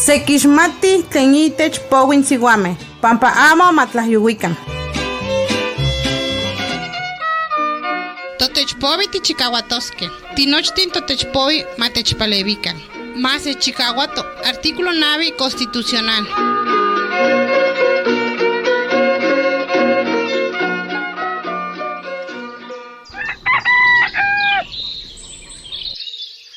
Sekixmati tlen itech powin siuamej, pampa amo matlahyuikan. Totechpovi tichikawatoskej, tinochtin totechpovi matechpalevikan. Más chikawato, artículo 9 constitucional.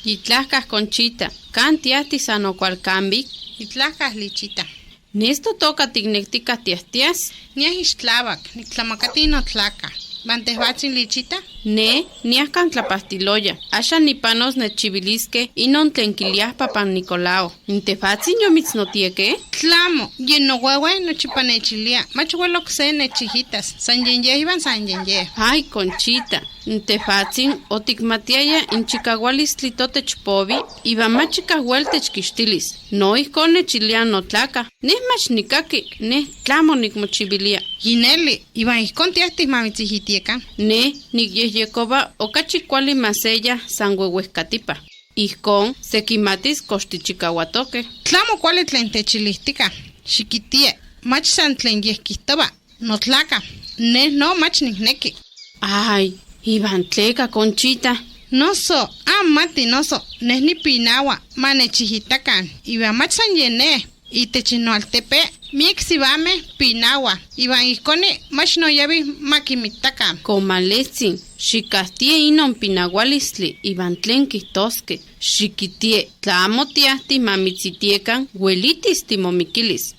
Itlahkas Conchita, cantiasti sanocualcambi. Itlahkas Lichita. Nesto toca tignectica tias. Nias ixtlabak, nictlamakatino tlaca. ¿Bantehbatzin Lichita? Ne, niascan tlapastiloya. Asha nipanos nechibilisque y non tlenquilias papan Nicolao. ¿Intefbatzin yomitznotieque? Tlamo, yen no huehue no chipanechilia. Machuelo que se nechijitas. San yenye iban san yenye. Ay, Conchita. Intefbatzin otikmatiaya in chicahualistli totechpovi iban machicahuel techquixtilis. No ihcon nechilian no tlaca. Neh mach nikaki, neh tlamo nikmochibilia. Yineli, iban ihcon tiastis mamitzijitiekan. Ne, nikyehyekoba okachi kuali maseya san huehuescatipa. Ihcon sekimatis koxtichikauatoke. Tlamo kuali tlen techilistika. Xiquitie, mach san tlen yehkihtoba. No tlaca. Neh no mach nikneki. Ay, iban tleca, Conchita. Noso, mati noso. Neh nipinawa, manechihitakan. Iban mach san yene. Itechinoaltepe, miexibame pinawa. Iban ihconi mach noyabi makimitaka. Comaletzin, xicastie inon pinahualistli, iban tlen quihtoske. Xiquitie, tlamo tiahti mamitzitiekan, huelitis timomiquilis.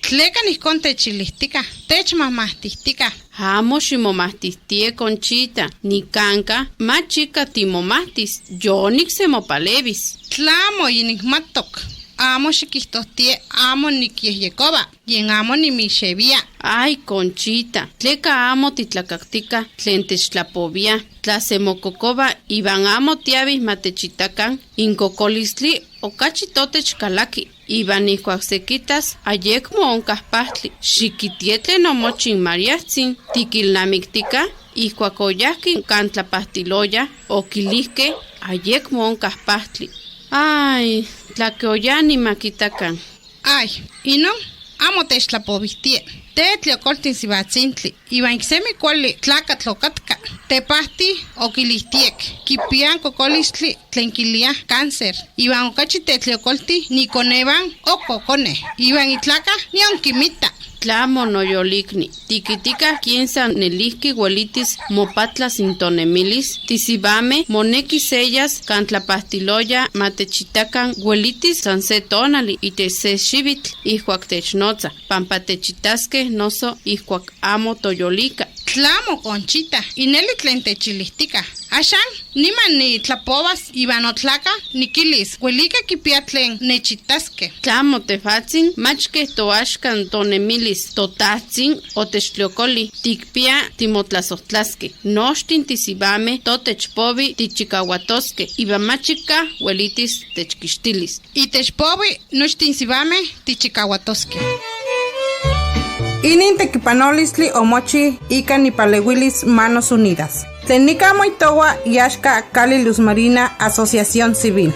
Tlecan ihcon techilistika, techmamahtistika. Amo ximomahtistie, Conchita, nicanca, machica timomahtis, yonik semopalevis. Tlamo yinikmatok. Amo xiquihtohtie, amo nikyehyekoba, yen amo nimixevia. Ay, Conchita, tleca amo titlacactica, tlen techtlapovia, tlasemococoba, iban amo tiabis matechitacan, incocolistli, okachi totechcalaki. Iban ihcuac sequitas, ayecmo oncaspastli, xiquitietle nomochin mariatzin, tiquilnamictica, ihcuac oyahki cantlapastiloya, oquilihque, ayecmo oncaspastli. Ay, tlaqueoyani maquitacan. Ay, ¿y no? Amo techtlapovistie. Tetliocoltin sibatzintli. Iban icsemi cuali tlacatlocatka. Tepahti oquilistiek. Kipian cocolistli tlenquilia cáncer. Iban ocachi tetliocolti ni coneban o cocone. Iban itlaca ni onquimita. Tlamo noyolicni, tiquitica quienza nelisqui huelitis mopatla sintonemilis, tisibame monequis ellas cantlapastiloya matechitacan huelitis sanse tonali y tese xivitl ihcuac technotza, pampatechitasque noso ihcuac amo toyolica. Tlamo, Conchita, ineli tlen techilistika. Ashan, niman ni tlapovas iban otlaca, niquilis, huelica kipia tlen nechitasque. Tlamo tefatzin, machque toaxcan tonemilis, totatzin o techtliocoli, tikpia timotlasohtlasque, noxtin tisibame, totechpovi tichicahuatosque, iban machica huelitis techquixtilis. Y techpovi noxtin sibame tichicahuatosque. Inin tequipanolistli omochi ika nipalewilis Manos Unidas. Tlen nika moitowa yaxka Cali Luz Marina Asociación Civil.